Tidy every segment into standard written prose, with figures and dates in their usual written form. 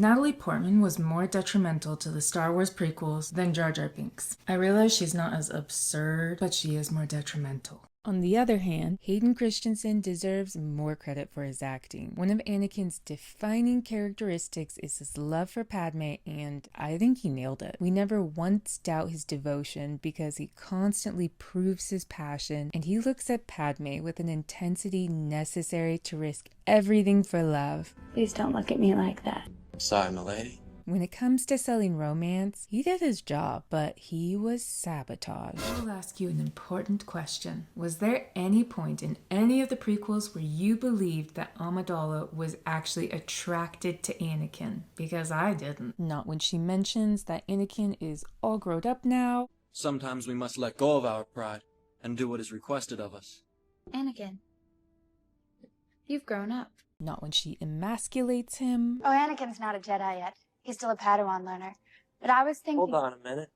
Natalie Portman was more detrimental to the Star Wars prequels than Jar Jar Binks. I realize she's not as absurd, but she is more detrimental. On the other hand, Hayden Christensen deserves more credit for his acting. One of Anakin's defining characteristics is his love for Padme, and I think he nailed it. We never once doubt his devotion because he constantly proves his passion, and he looks at Padme with an intensity necessary to risk everything for love. Please don't look at me like that. Sorry, milady. When it comes to selling romance, he did his job, but he was sabotaged. I will ask you an important question. Was there any point in any of the prequels where you believed that Amidala was actually attracted to Anakin? Because I didn't. Not when she mentions that Anakin is all grown up now. Sometimes we must let go of our pride and do what is requested of us. Anakin, you've grown up. Not when she emasculates him. Oh, Anakin's not a Jedi yet. He's still a Padawan learner. But I was thinking... Hold on a minute.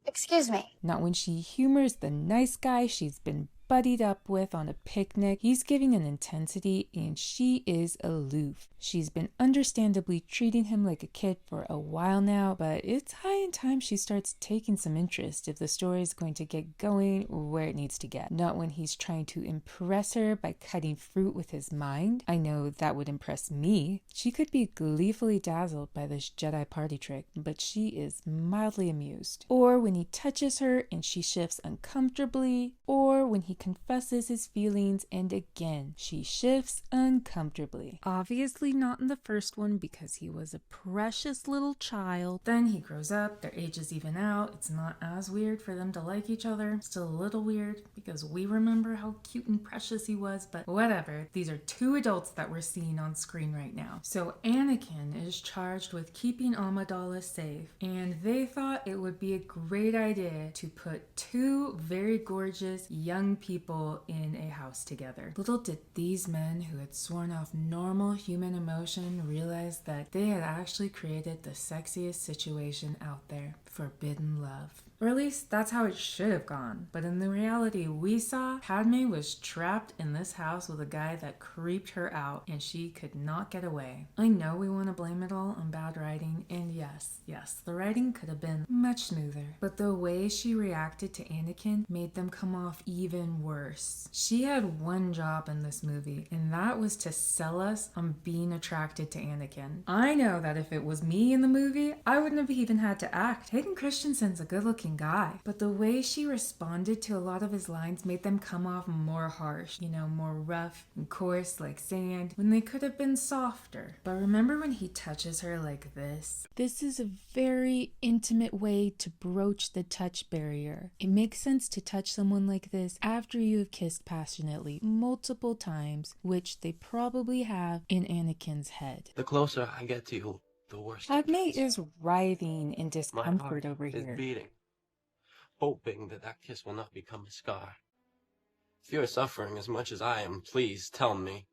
Excuse me. Not when she humors the nice guy she's been buddied up with on a picnic. He's giving an intensity and she is aloof. She's been understandably treating him like a kid for a while now, but it's high in time she starts taking some interest if the story is going to get going where it needs to get. Not when he's trying to impress her by cutting fruit with his mind. I know that would impress me. She could be gleefully dazzled by this Jedi party trick, but she is mildly amused. Or when he touches her and she shifts uncomfortably, or when he confesses his feelings and again she shifts uncomfortably. Obviously not in the first one because he was a precious little child. Then he grows up, their ages even out, it's not as weird for them to like each other. Still a little weird because we remember how cute and precious he was, but whatever. These are two adults that we're seeing on screen right now. So Anakin is charged with keeping Amidala safe, and they thought it would be a great idea to put two very gorgeous young people in a house together. Little did these men who had sworn off normal human emotion realize that they had actually created the sexiest situation out there. Forbidden love. Or at least that's how it should have gone. But in the reality we saw, Padme was trapped in this house with a guy that creeped her out and she could not get away. I know we want to blame it all on bad writing, and yes, the writing could have been much smoother. But the way she reacted to Anakin made them come off even worse. She had one job in this movie, and that was to sell us on being attracted to Anakin. I know that if it was me in the movie, I wouldn't have even had to act. Hayden Christensen's a good-looking guy, but the way she responded to a lot of his lines made them come off more harsh, more rough and coarse like sand, when they could have been softer. But remember when he touches her like this? This is a very intimate way to broach the touch barrier. It makes sense to touch someone like this after you have kissed passionately multiple times, which they probably have in Anakin's head. The closer I get to you, the worse. Padme is writhing in My discomfort heart over is here. beating, hoping that kiss will not become a scar. If you're suffering as much as I am, please tell me.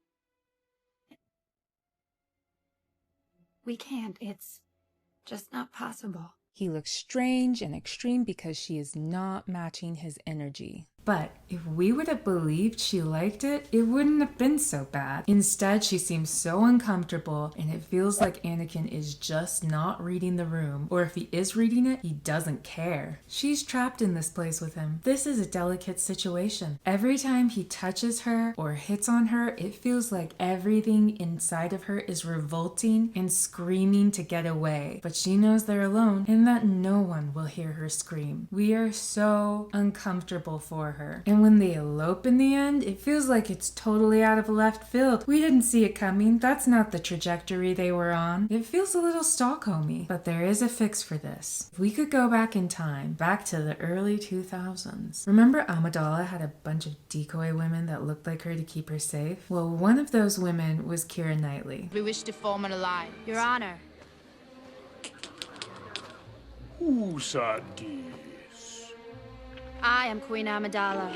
We can't. It's just not possible. He looks strange and extreme because she is not matching his energy. But if we would have believed she liked it, it wouldn't have been so bad. Instead, she seems so uncomfortable, and it feels like Anakin is just not reading the room. Or if he is reading it, he doesn't care. She's trapped in this place with him. This is a delicate situation. Every time he touches her or hits on her, it feels like everything inside of her is revolting and screaming to get away. But she knows they're alone and that no one will hear her scream. We are so uncomfortable for her. And when they elope in the end, it feels like it's totally out of left field. We didn't see it coming. That's not the trajectory they were on. It feels a little Stockholmy, but there is a fix for this. If we could go back in time, back to the early 2000s. Remember Amidala had a bunch of decoy women that looked like her to keep her safe? Well, one of those women was Keira Knightley. We wish to form an alliance. Your Honor. Who said this? I am Queen Amidala.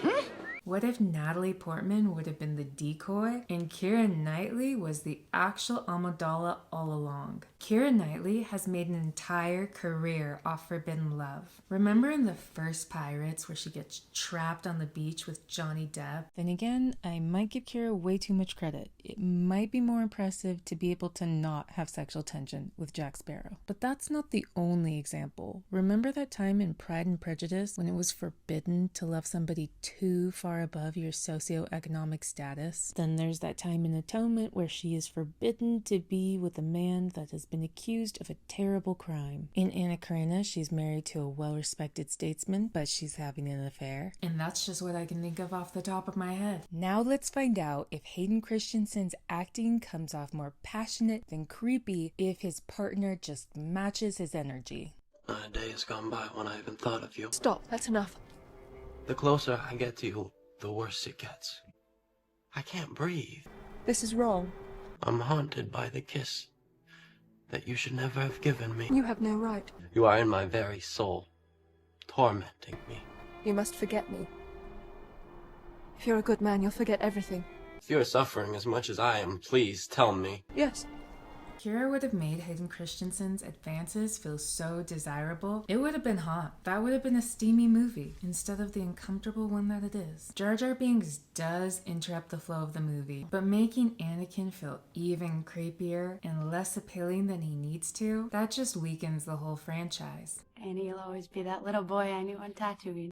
What if Natalie Portman would have been the decoy and Keira Knightley was the actual Amidala all along? Keira Knightley has made an entire career off forbidden love. Remember in the first Pirates where she gets trapped on the beach with Johnny Depp? Then again, I might give Keira way too much credit. It might be more impressive to be able to not have sexual tension with Jack Sparrow. But that's not the only example. Remember that time in Pride and Prejudice when it was forbidden to love somebody too far above your socioeconomic status? Then there's that time in Atonement where she is forbidden to be with a man that has been accused of a terrible crime. In Anna Karenina, she's married to a well-respected statesman, but she's having an affair. And that's just what I can think of off the top of my head. Now let's find out if Hayden Christensen's acting comes off more passionate than creepy if his partner just matches his energy. Not a day has gone by when I haven't thought of you. Stop, that's enough. The closer I get to you, the worse it gets. I can't breathe. This is wrong. I'm haunted by the kiss that you should never have given me. You have no right. You are in my very soul, tormenting me. You must forget me. If you're a good man, you'll forget everything. If you're suffering as much as I am, please tell me. Yes. Keira would have made Hayden Christensen's advances feel so desirable. It would have been hot. That would have been a steamy movie instead of the uncomfortable one that it is. Jar Jar Binks does interrupt the flow of the movie, but making Anakin feel even creepier and less appealing than he needs to, that just weakens the whole franchise. And he'll always be that little boy I knew on Tatooine.